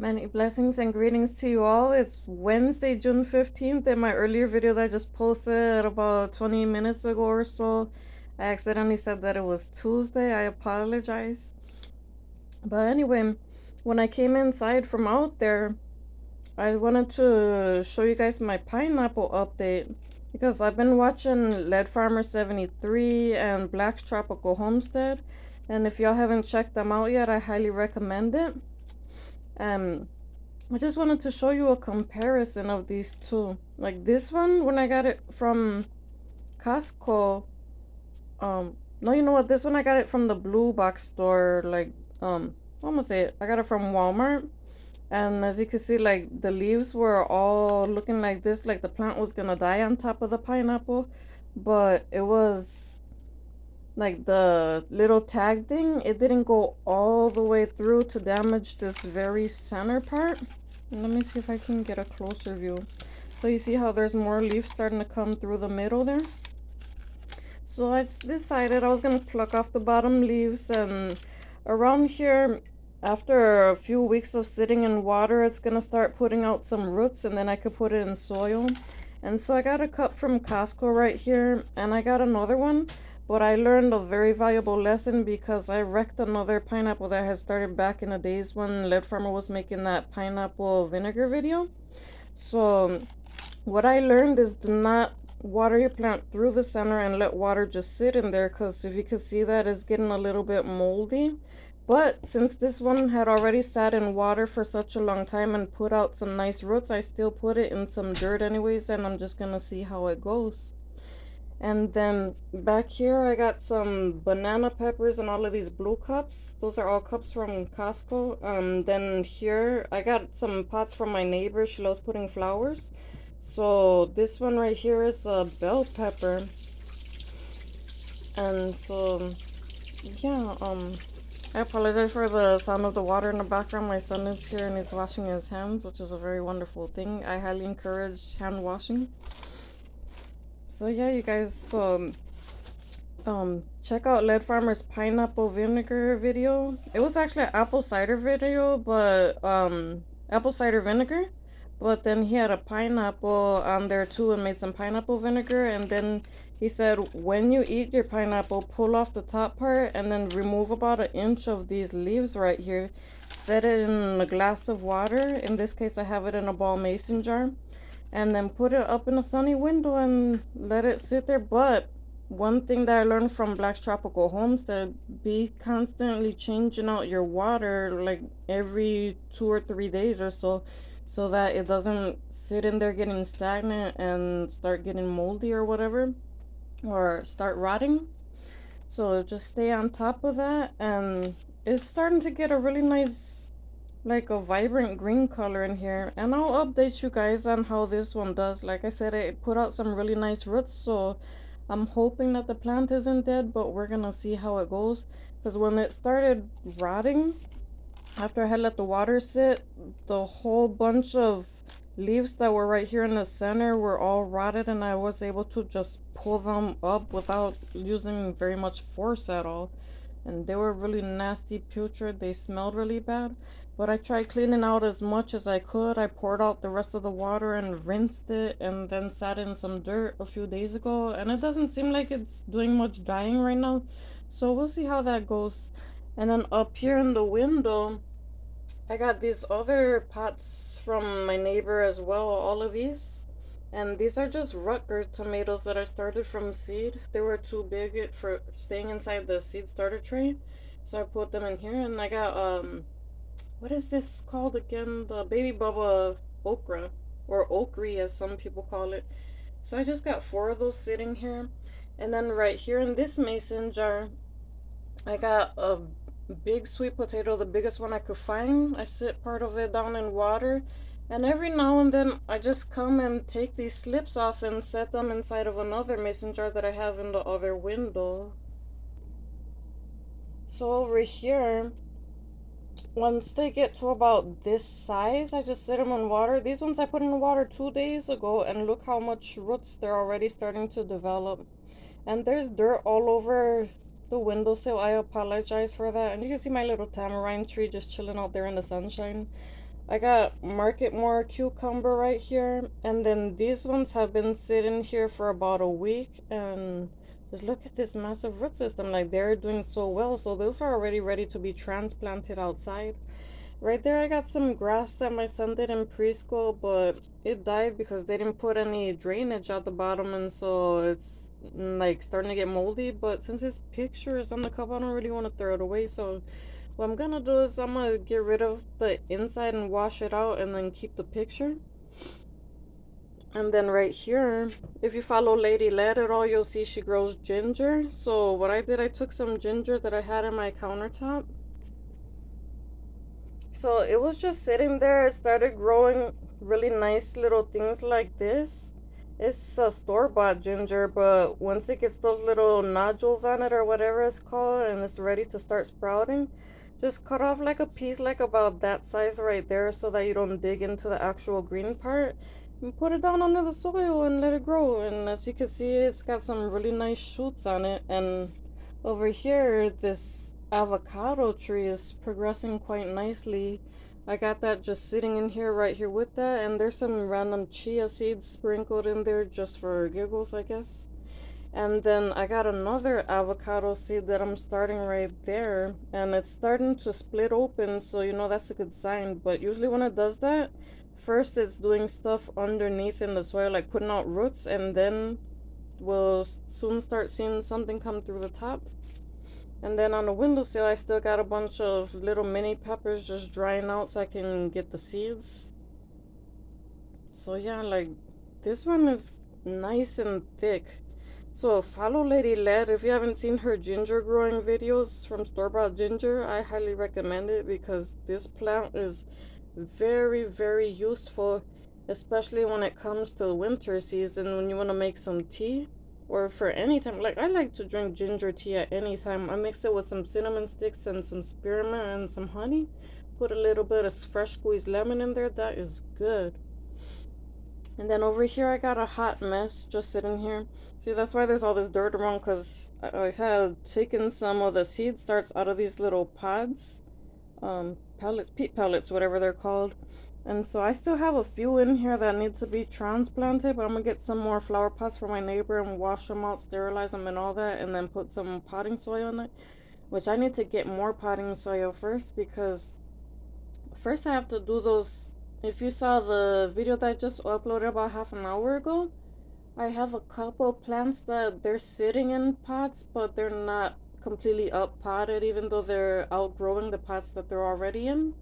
Many blessings and greetings to you all. It's Wednesday, June 15th. In my earlier video that I just posted about 20 minutes ago or so, I accidentally said that it was Tuesday. I apologize. But anyway, when I came inside from out there, I wanted to show you guys my pineapple update because I've been watching Lead Farmer 73 and Black's Tropical Homestead. And if y'all haven't checked them out yet, I highly recommend it. I just wanted to show you a comparison of these two. Like this one, when I got it from Costco, no, you know what? This one I got it from the Blue Box store. Like, I'm gonna say it. I got it from Walmart. And as you can see, like the leaves were all looking like this, like the plant was gonna die on top of the pineapple. But it was like the little tag thing, it didn't go all the way through to damage this very center part. Let me see if I can get a closer view. So you see how there's more leaves starting to come through the middle there? So I just decided I was going to pluck off the bottom leaves, and around here, after a few weeks of sitting in water, it's going to start putting out some roots, and then I could put it in soil. And so I got a cup from Costco right here, and I got another one. But I learned a very valuable lesson because I wrecked another pineapple that had started back in the days when Lead Farmer was making that pineapple vinegar video. So what I learned is do not water your plant through the center and let water just sit in there, because if you can see that, it's getting a little bit moldy. But since this one had already sat in water for such a long time and put out some nice roots, I still put it in some dirt anyways, and I'm just gonna see how it goes. And then back here, I got some banana peppers and all of these blue cups. Those are all cups from Costco. Then here, I got some pots from my neighbor. She loves putting flowers. So this one right here is a bell pepper. And so, yeah, I apologize for the sound of the water in the background. My son is here and he's washing his hands, which is a very wonderful thing. I highly encourage hand washing. So yeah, you guys, check out Lead Farmer's pineapple vinegar video. It was actually an apple cider video, but apple cider vinegar. But then he had a pineapple on there too and made some pineapple vinegar. And then he said, when you eat your pineapple, pull off the top part and then remove about 1 inch of these leaves right here. Set it in a glass of water. In this case, I have it in a ball mason jar. And then put it up in a sunny window and let it sit there. But one thing that I learned from Black's Tropical Homestead, be constantly changing out your water like every 2 or 3 days or so, so that it doesn't sit in there getting stagnant and start getting moldy or whatever, or start rotting. So just stay on top of that, and it's starting to get a really nice, like a vibrant green color in here. And I'll update you guys on how this one does. Like I said, it put out some really nice roots, so I'm hoping that the plant isn't dead, but we're gonna see how it goes. Because when it started rotting, after I had let the water sit, the whole bunch of leaves that were right here in the center were all rotted, and I was able to just pull them up without using very much force at all. And they were really nasty, putrid. They smelled really bad. But I tried cleaning out as much as I could. I poured out the rest of the water and rinsed it, and then sat in some dirt a few days ago. And it doesn't seem like it's doing much dying right now. So we'll see how that goes. And then up here in the window, I got these other pots from my neighbor as well, all of these. And these are just Rutger tomatoes that I started from seed. They were too big for staying inside the seed starter tray. So I put them in here, and I got, what is this called again? The Baby Bubba okra, or okri as some people call it. So I just got 4 of those sitting here. And then right here in this mason jar, I got a big sweet potato, the biggest one I could find. I sit part of it down in water, and every now and then I just come and take these slips off and set them inside of another mason jar that I have in the other window. So over here, once they get to about this size, I just set them in water. These ones I put in the water 2 days ago, and look how much roots they're already starting to develop. And there's dirt all over the windowsill. I apologize for that. And you can see my little tamarind tree just chilling out there in the sunshine. I got Market More cucumber right here, and then these ones have been sitting here for about a week, and just look at this massive root system. Like, they're doing so well, so those are already ready to be transplanted outside. Right there, I got some grass that my son did in preschool, but it died because they didn't put any drainage at the bottom, and so it's like starting to get moldy. But since his picture is on the cup, I don't really want to throw it away. So what I'm gonna do is I'm gonna get rid of the inside and wash it out, and then keep the picture. And then right here, if you follow Lady Led at all, you'll see she grows ginger. So what I did, I took some ginger that I had in my countertop. So it was just sitting there. It started growing really nice little things like this. It's a store-bought ginger, but once it gets those little nodules on it or whatever it's called, and it's ready to start sprouting, just cut off like a piece like about that size right there so that you don't dig into the actual green part. And put it down under the soil and let it grow. And as you can see, it's got some really nice shoots on it. And over here, this avocado tree is progressing quite nicely. I got that just sitting in here right here with that, and there's some random chia seeds sprinkled in there just for giggles, I guess. And then I got another avocado seed that I'm starting right there, and it's starting to split open, so you know that's a good sign. But usually when it does that, first it's doing stuff underneath in the soil, like putting out roots, and then we'll soon start seeing something come through the top. And then on the windowsill, I still got a bunch of little mini peppers just drying out so I can get the seeds. So yeah, like this one is nice and thick. So follow Lady Led. If you haven't seen her ginger growing videos from store-bought ginger, I highly recommend it because this plant is very, very useful, especially when it comes to the winter season when you want to make some tea or for any time. Like, I like to drink ginger tea at any time. I mix it with some cinnamon sticks and some spearmint and some honey. Put a little bit of fresh squeezed lemon in there. That is good. And then over here, I got a hot mess just sitting here. See, that's why there's all this dirt around, because I had taken some of the seed starts out of these little pods, pellets, peat pellets, whatever they're called. And so I still have a few in here that need to be transplanted, but I'm gonna get some more flower pots from my neighbor and wash them out, sterilize them and all that, and then put some potting soil in it, which I need to get more potting soil first, because first I have to do those. If you saw the video that I just uploaded about half an hour ago, I have a couple plants that they're sitting in pots, but they're not completely up potted, even though they're outgrowing the pots that they're already in.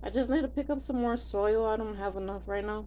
I just need to pick up some more soil. I don't have enough right now.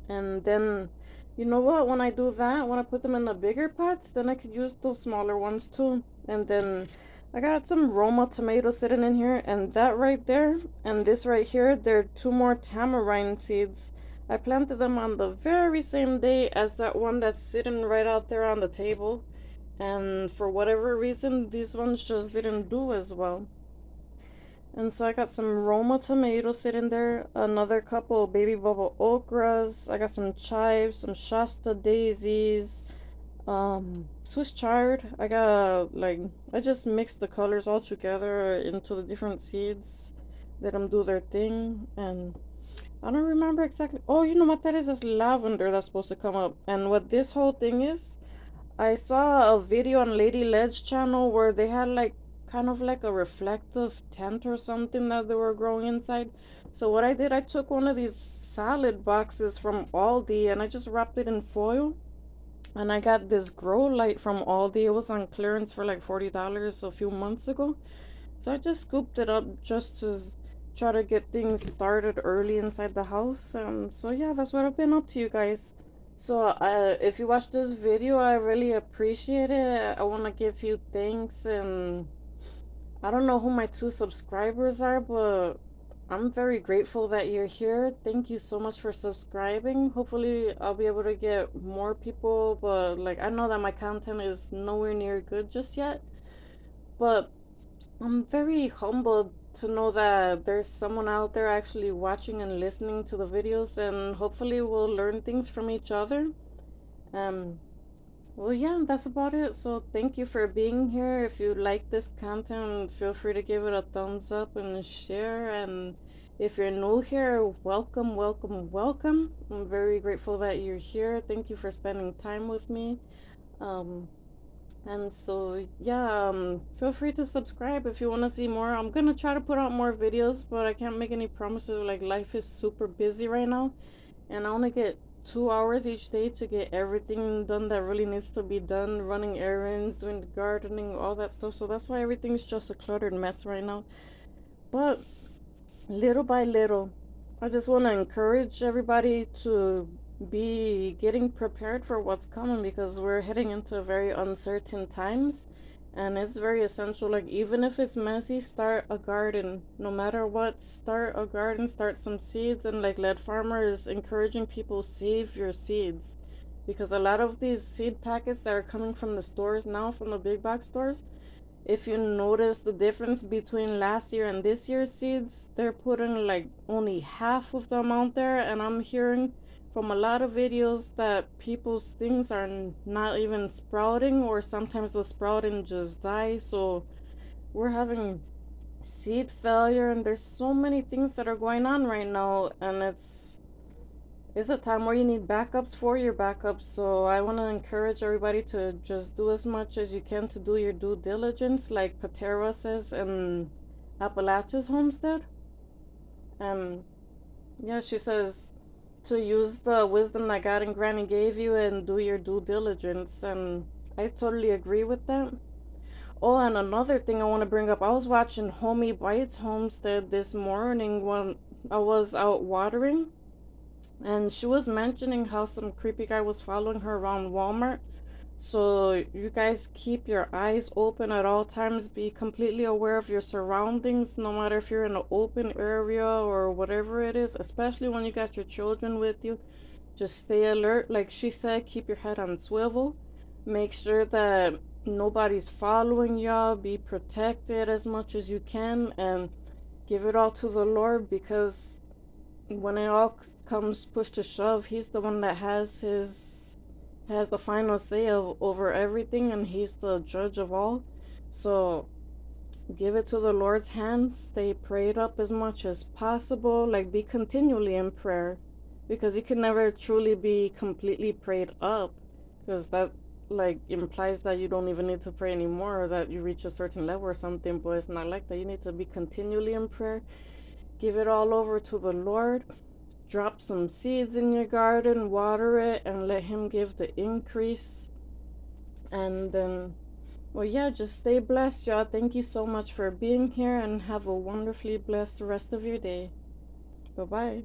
And then, you know what? When I do that, when I put them in the bigger pots, then I could use those smaller ones too. And then I got some Roma tomatoes sitting in here, and that right there, and this right here, they're two more tamarind seeds. I planted them on the very same day as that one that's sitting right out there on the table. And for whatever reason, these ones just didn't do as well. And so I got some Roma tomatoes sitting there, another couple baby bubble okras. I got some chives, some Shasta daisies, Swiss chard. I got I just mixed the colors all together into the different seeds. Let them do their thing. And I don't remember exactly. Oh, you know what that is? It's lavender that's supposed to come up. And what this whole thing is, I saw a video on Lady Led's channel where they had like kind of like a reflective tent or something that they were growing inside. So what I did, I took one of these salad boxes from Aldi and I just wrapped it in foil. And I got this grow light from Aldi. It was on clearance for like $40 a few months ago. So I just scooped it up just to try to get things started early inside the house. And so yeah, that's what I've been up to, you guys. So if you watch this video, I really appreciate it. I want to give you thanks, and I don't know who my 2 subscribers are, but I'm very grateful that you're here. Thank you so much for subscribing. Hopefully I'll be able to get more people, but like I know that my content is nowhere near good just yet. But I'm very humbled to know that there's someone out there actually watching and listening to the videos, and hopefully we'll learn things from each other. Um, well, yeah, that's about it. So thank you for being here. If you like this content, feel free to give it a thumbs up and share. And If you're new here, welcome, welcome, welcome. I'm very grateful that you're here. Thank you for spending time with me. Um, and so, yeah, feel free to subscribe if you want to see more. I'm gonna try to put out more videos, but I can't make any promises. Like, life is super busy right now, and I only get 2 hours each day to get everything done that really needs to be done, running errands, doing the gardening, all that stuff. So that's why everything's just a cluttered mess right now. But little by little, I just want to encourage everybody to be getting prepared for what's coming, because we're heading into very uncertain times, and it's very essential. Like, even if it's messy, start a garden. No matter what, start a garden, start some seeds. And like Lead Farmer is encouraging people, save your seeds, because a lot of these seed packets that are coming from the stores now, from the big box stores, if you notice the difference between last year and this year's seeds, they're putting like only half of the amount there. And I'm hearing from a lot of videos that people's things are not even sprouting, or sometimes the sprouting just dies. So we're having seed failure, and there's so many things that are going on right now, and it's a time where you need backups for your backups. So I want to encourage everybody to just do as much as you can to do your due diligence, like Patera says in Appalachia's homestead. And yeah, she says to use the wisdom that God and Granny gave you and do your due diligence. And I totally agree with that. Oh, and another thing I want to bring up, I was watching Homie Bites Homestead this morning when I was out watering, and she was mentioning how some creepy guy was following her around Walmart. So you guys keep your eyes open at all times. Be completely aware of your surroundings, no matter if you're in an open area or whatever it is, especially when you got your children with you. Just stay alert. Like she said, keep your head on swivel. Make sure that nobody's following y'all. Be protected as much as you can, and give it all to the Lord, because when it all comes push to shove, he's the one that has the final say over everything, and he's the judge of all. So give it to the Lord's hands. Stay prayed up as much as possible. Like, be continually in prayer, because you can never truly be completely prayed up, because that like implies that you don't even need to pray anymore, or that you reach a certain level or something. But it's not like that. You need to be continually in prayer. Give it all over to the Lord. Drop some seeds in your garden, water it, and let him give the increase. And then, well, yeah, just stay blessed, y'all. Thank you so much for being here, and have a wonderfully blessed rest of your day. Bye bye.